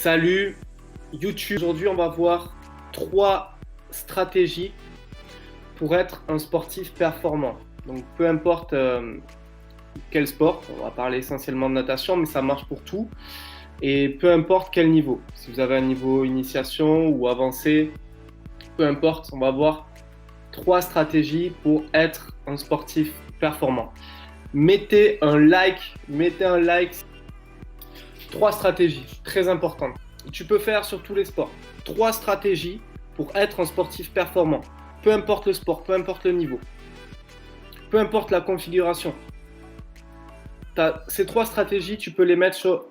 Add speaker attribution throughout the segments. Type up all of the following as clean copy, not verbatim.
Speaker 1: Salut YouTube. Aujourd'hui, on va voir 3 stratégies pour être un sportif performant. Donc, peu importe quel sport, on va parler essentiellement de natation, mais ça marche pour tout. Et peu importe quel niveau. Si vous avez un niveau initiation ou avancé, peu importe, on va voir 3 stratégies pour être un sportif performant. Mettez un like. 3 stratégies très importantes. Tu peux faire sur tous les sports. 3 stratégies pour être un sportif performant. Peu importe le sport, peu importe le niveau, peu importe la configuration. Ces 3 stratégies, tu peux les mettre sur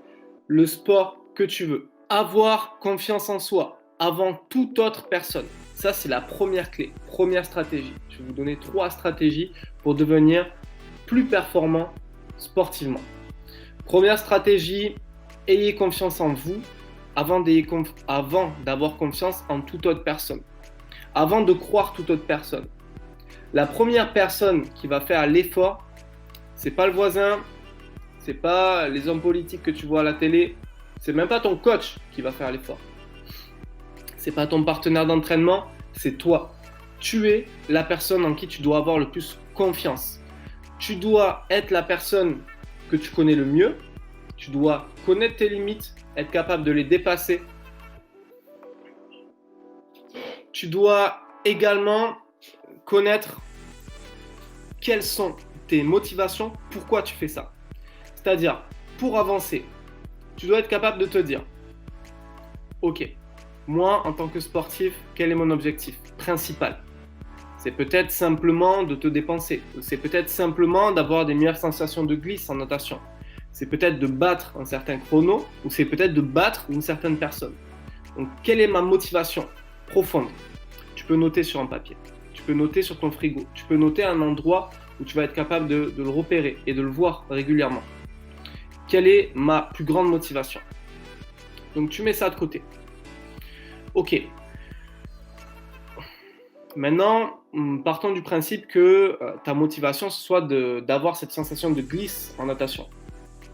Speaker 1: le sport que tu veux. Avoir confiance en soi avant toute autre personne. Ça, c'est la première clé, première stratégie. Je vais vous donner 3 stratégies pour devenir plus performant sportivement. Première stratégie, ayez confiance en vous avant d'avoir confiance en toute autre personne. Avant de croire toute autre personne. La première personne qui va faire l'effort, c'est pas le voisin, c'est pas les hommes politiques que tu vois à la télé, c'est même pas ton coach qui va faire l'effort. C'est pas ton partenaire d'entraînement, c'est toi. Tu es la personne en qui tu dois avoir le plus confiance. Tu dois être la personne que tu connais le mieux. Tu dois connaître tes limites, être capable de les dépasser. Tu dois également connaître quelles sont tes motivations, pourquoi tu fais ça. C'est-à-dire, pour avancer, tu dois être capable de te dire, ok, moi en tant que sportif, quel est mon objectif principal ? C'est peut-être simplement de te dépenser, c'est peut-être simplement d'avoir des meilleures sensations de glisse en natation. C'est peut-être de battre un certain chrono ou c'est peut-être de battre une certaine personne. Donc, quelle est ma motivation profonde ? Tu peux noter sur un papier, tu peux noter sur ton frigo, tu peux noter un endroit où tu vas être capable de le repérer et de le voir régulièrement. Quelle est ma plus grande motivation ? Donc, tu mets ça de côté. Ok. Maintenant, partons du principe que ta motivation, ce soit d'avoir cette sensation de glisse en natation.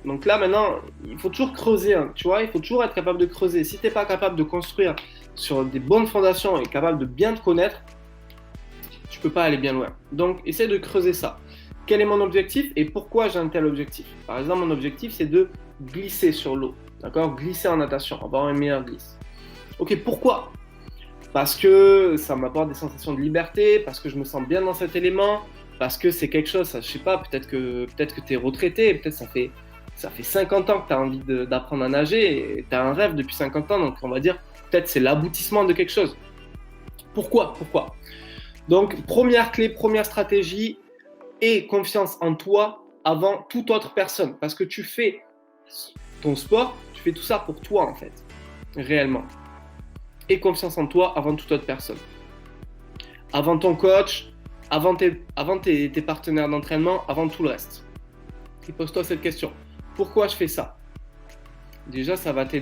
Speaker 1: Donc là, maintenant, il faut toujours creuser, hein, tu vois, il faut toujours être capable de creuser. Si tu n'es pas capable de construire sur des bonnes fondations et capable de bien te connaître, tu ne peux pas aller bien loin. Donc, essaie de creuser ça. Quel est mon objectif et pourquoi j'ai un tel objectif ? Par exemple, mon objectif, c'est de glisser sur l'eau, d'accord ? Glisser en natation, avoir une meilleure glisse. Ok, pourquoi ? Parce que ça m'apporte des sensations de liberté, parce que je me sens bien dans cet élément, parce que c'est quelque chose, ça, je sais pas, peut-être que tu es retraité, peut-être ça fait 50 ans que tu as envie d'apprendre à nager et tu as un rêve depuis 50 ans, donc on va dire peut-être c'est l'aboutissement de quelque chose. Pourquoi ? Donc, première clé, première stratégie, aie confiance en toi avant toute autre personne. Parce que tu fais ton sport, tu fais tout ça pour toi en fait, réellement. Aie confiance en toi avant toute autre personne. Avant ton coach, avant tes partenaires d'entraînement, avant tout le reste. Et pose-toi cette question. Pourquoi je fais ça ? Déjà, ça va t'aider